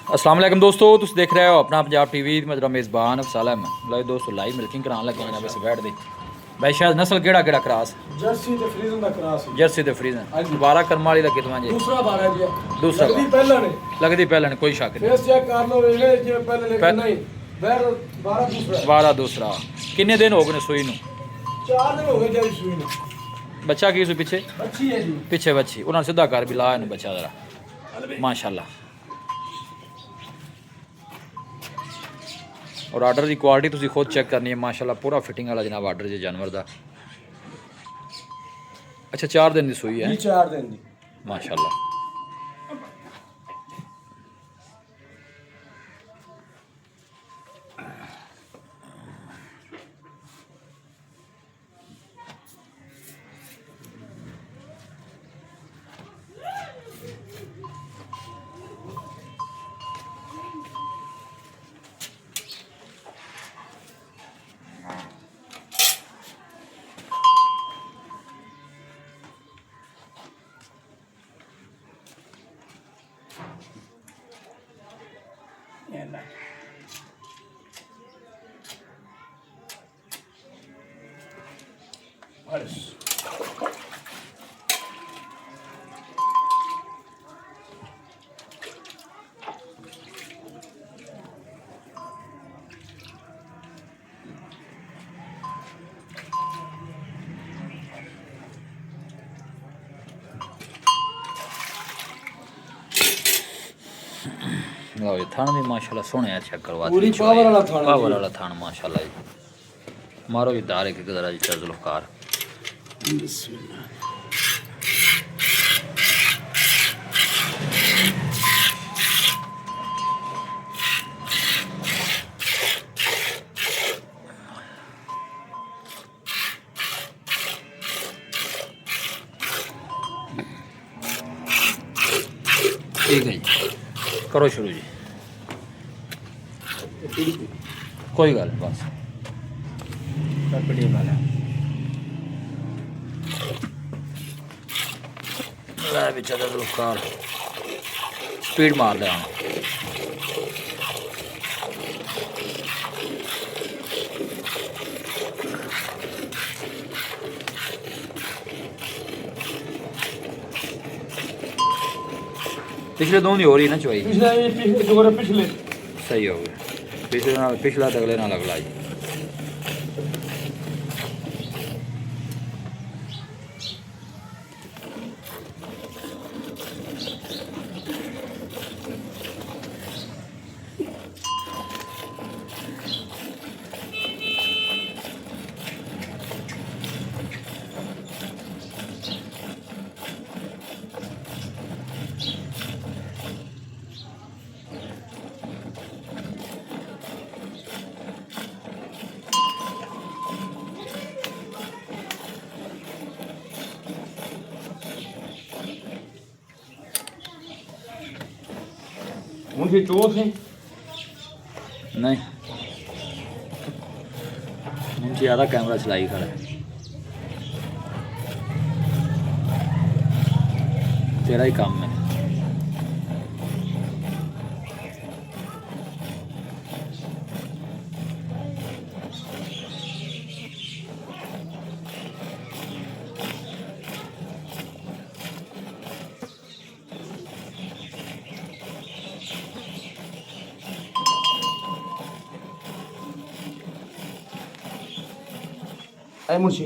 अस्सलाम वालेकुम दोस्तों, तुम देख रहे हो अपना पंजाब टीवी। मेरा मेज़बान अफसाल अहमद। लो दोस्तों लाइव मिल्किंग कराने लगे हैं बस बैठ दी भाई। शायद नस्ल केड़ा क्रास जर्सी ते फ्रीजन दा क्रास जर्सी ते फ्रीजन 12 करम वाली लगे तुम्हारे दूसरा 12 जी दूसरा लगदी पहला ने लगदी पहले ने कोई शक नहीं। फेस चेक कर लो रेले जे पहले लेकिन नहीं बैर 12 दूसरा 12 दूसरा किन्ने दिन हो गए सुई नू? 4 दिन हो गए जी सुई नू। बच्चा की सु पीछे अच्छी है जी पीछे बच्ची उन्होंने सीधा कर भी लाया बच्चा जरा माशाल्लाह। और आर्डर की क्वालिटी तुम खुद चेक करनी है माशाल्लाह, पूरा फिटिंग वाला जनाब आर्डर जो जानवर का। अच्छा 4 दिन की सूई है? 4 दिन की माशाल्लाह। लो ये थान भी माशाल्लाह सोने चेक करवा पूरी पावर वाला थान माशाल्लाह जी। मारो ये दार एक जरा जी जुल्फकार ठीक है जी, करो शुरू जी। कोई गल नहीं बस कार स्पीड मार दे पिछले दो नहीं हो रही ना चुवाई पिछले सही हो गया। पिछला तो अगले ना लगला जी। मुझे चोट है नहीं मुझे ज़्यादा कैमरा चलाई खड़ा है। तेरा ही काम है। ऐ मुर्शी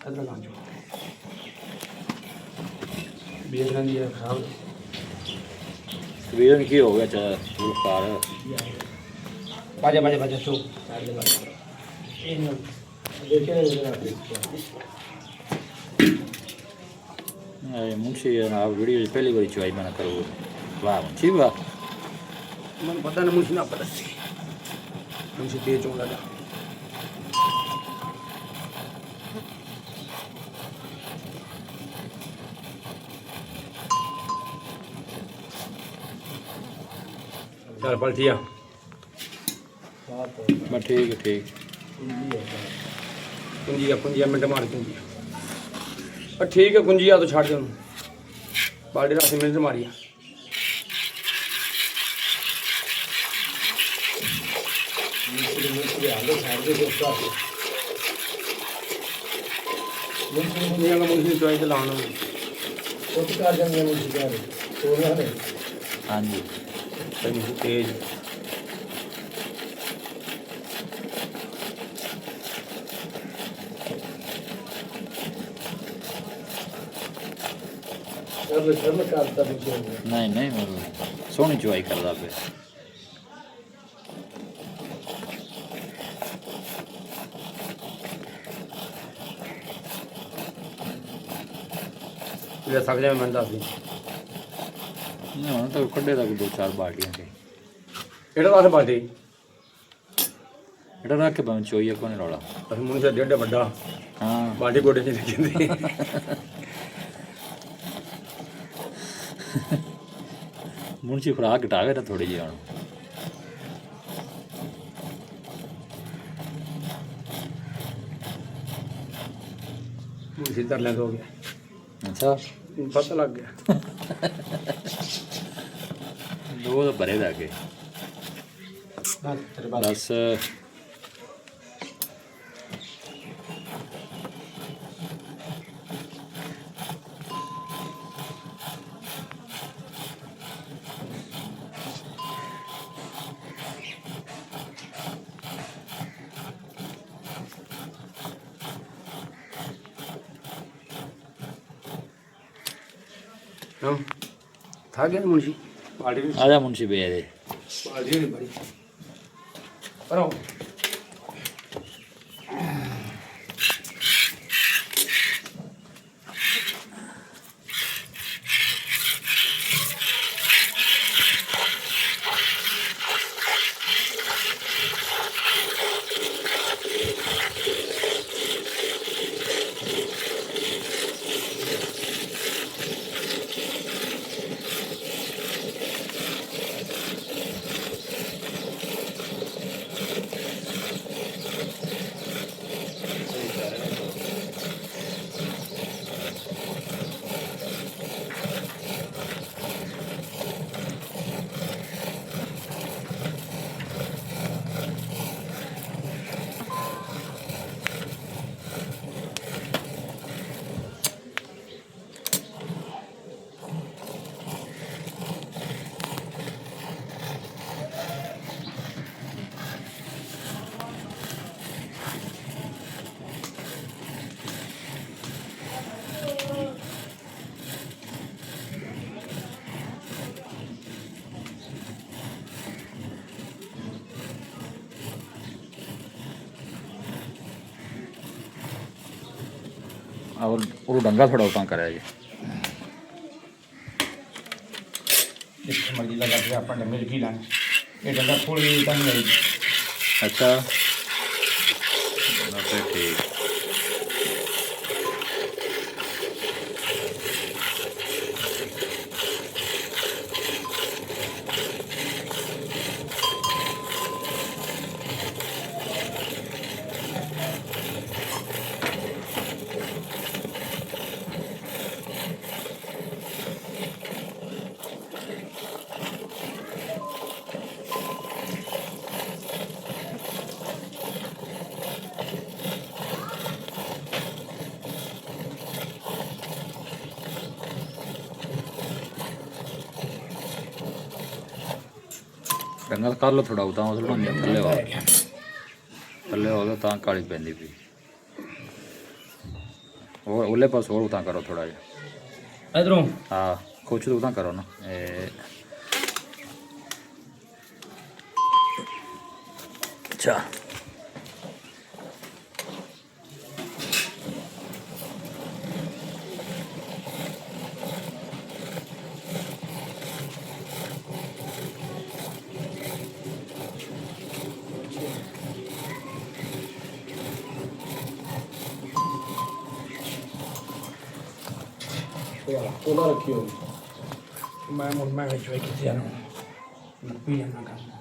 अदरक आ जाओ बेदरन दिया खराब बेदरन की हो गया चार कार बाजा बाजा बाजा शो साइड में बाजा इन देखे अरे मुंशी आप वीडियो पहली बार चुवाई मैंने करो वाह मुंशी वाह मन पता ना मुंशी ना पता मुंशी तेज होगा चल पलटिया बस ठीक है ठीक कुंजिया मिनट मार कुंजिया पर ठीक है कुंजिया तो छाड़ दे बाल्टी रात मिनट मारिया मुंशी हाल साइड से दोस्तों मुंशी चॉइस लाना तो कार जंग मुंशी क्या है तो ना है हाँ जी तेज शर्म करता भी नहीं नहीं मतलब सोहनी चुआई करदा पे ये थक जाए मैं दस नहीं ਹੁਣ ਤਾਂ ਕੱਢੇ ਦਾ ਕੋਈ 2-4 ਬਾਲਟੀਆਂ ਕੇ ਕਿਹੜਾ ਵਾਸਤੇ ਬਾਲਟੀ ਇਹਦਾ ਰੱਖ ਕੇ ਬੰਦ ਚੋਈਏ ਕੋਨੇ ਰੌਲਾ ਅਸੀਂ ਮੁੰਡੇ ਡੇਢ ਵੱਡਾ ਹਾਂ ਬਾਲਟੀ ਗੋਡੇ ਚ ਰੱਖਿੰਦੇ ਮੁੰਚੀ ਖੁਰਾਕ ਘਟਾਵੇ ਤਾਂ ਥੋੜੀ ਜਿਹੀ ਹੁਣ ਮੁੰਡੇ ਤਰ ਲੈ ਦੋਗੇ ਅੱਛਾ ਪਤਾ ਲੱਗ ਗਿਆ ਦੋ ਤਾਂ ਭਰੇ ਦਾ ਕੇ ਬਸ हम था गया मुंशी बाल्टी भी आजा मुंशी भैया दे बाल्टी नहीं बड़ी पर आओ और डंगा थोड़ा उतना करे जी जिस मर्जी लगा के अपन मिल की लाने ये डंडा थोड़ी तंग नहीं अच्छा ठीक डंगा कर लो थोड़ा उतां उस थले हो गया तां काली पैंदी पी और उल्ले पास और उतां करो थोड़ा जिहा इधरों हाँ कुछ तो उतां करो ना अच्छा कोला रखी होगी मैं जो किसी पी जाना काम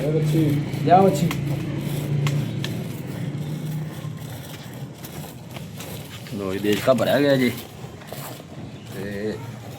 अच्छी जाओ अच्छी लो जी देश का भरया गया जी ते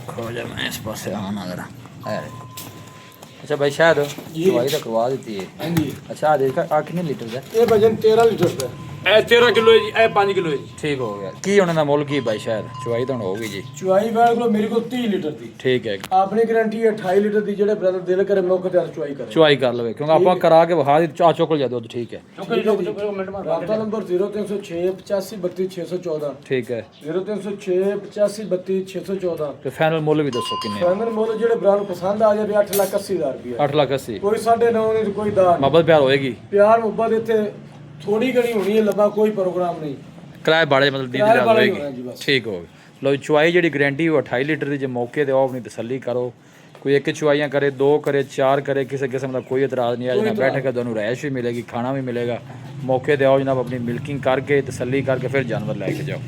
खो जा मैं इस पास आना जरा अच्छा भाई शायद दवाई तो करवा दी है हाँ जी अच्छा देश का कितने लीटर का ये वजन 13 लीटर का है 13 किलो है जी 5 किलो है जी ठीक हो गया की होने का मुल की भाई शायद चवाई तो होगी जी चुआई बैठ को मेरे को 30 लीटर दी ठीक है ਆਪਣੀ ਗਾਰੰਟੀ ਹੈ 28 ਲੀਟਰ ਦੀ ਜਿਹੜੇ ਬ੍ਰਦਰ ਦਿਲ ਕਰੇ ਮੌਕੇ ਤੇ ਚੁਆਈ ਕਰੇ ਚਵਾਈ ਕਰ ਲਵੇ ਕਿਉਂਕਿ ਆਪਾਂ ਕਰਾ ਕੇ ਵਿਖਾ ਦੀ ਚਾਹ ਚੋਕਲ ਜਾ ਦੁੱਧ ਠੀਕ ਹੈ ਰਾਬਤਾ ਨੰਬਰ 0306 8523614 ਠੀਕ ਹੈ 0306 8523614 ਤੇ ਫਾਈਨਲ ਮੁੱਲ ਵੀ ਦੱਸੋ ਕਿੰਨੇ ਫਾਈਨਲ ਮੁੱਲ ਜਿਹੜੇ ਬ੍ਰਾਂਡ ਪਸੰਦ ਆ ਜਾਵੇ 8,80,000 ਰੁਪਏ 8,80,000 ਕੋਈ 9.5 ਨਹੀਂ ਤੇ ਕੋਈ 10 ਮੁਹੱਬਤ ਪਿਆਰ ਹੋਏਗੀ ਪਿਆਰ ਮੁਹੱਬਤ ਇੱਥੇ ਥੋੜੀ ਘਣੀ ਹੋਣੀ ਹੈ ਲੱਭਾ ਕੋਈ ਪ੍ਰੋਗਰਾਮ ਨਹੀਂ ਕਿਰਾਏ ਬਾੜੇ ਮਤਲਬ ਦੀ ਕਿਰਾਏ ਲਿਆ ਵਾਲਾ ਹੀ ਹੋਏਗੀ ਹੋਣਾ ਜੀ ਬਸ। ਠੀਕ ਹੋ ਗਿਆ ਲਓ ਚਵਾਈ ਜਿਹੜੀ ਗਾਰੰਟੀ ਉਹ 28 ਲੀਟਰ ਦੀ ਜੇ ਮੌਕੇ ਤੇ ਆਓ ਆਪਣੀ ਤਸੱਲੀ ਕਰੋ ਕੋਈ ਇੱਕ ਚਵਾਈਆਂ ਕਰੇ ਦੋ ਕਰੇ ਚਾਰ ਕਰੇ ਕਿਸੇ ਕਿਸਮ ਦਾ ਕੋਈ ਇਤਰਾਜ਼ ਨਹੀਂ ਆ ਜਨਾ ਬੈਠ ਕੇ ਤੁਹਾਨੂੰ ਰਹਿਸ਼ ਵੀ ਮਿਲੇਗੀ ਖਾਣਾ ਵੀ ਮਿਲੇਗਾ ਮੌਕੇ ਤੇ ਆਓ ਜਨਾਬ ਆਪਣੀ ਮਿਲਕਿੰਗ ਕਰਕੇ ਤਸੱਲੀ ਕਰਕੇ ਫਿਰ ਜਾਨਵਰ ਲੈ ਕੇ ਜਾਓ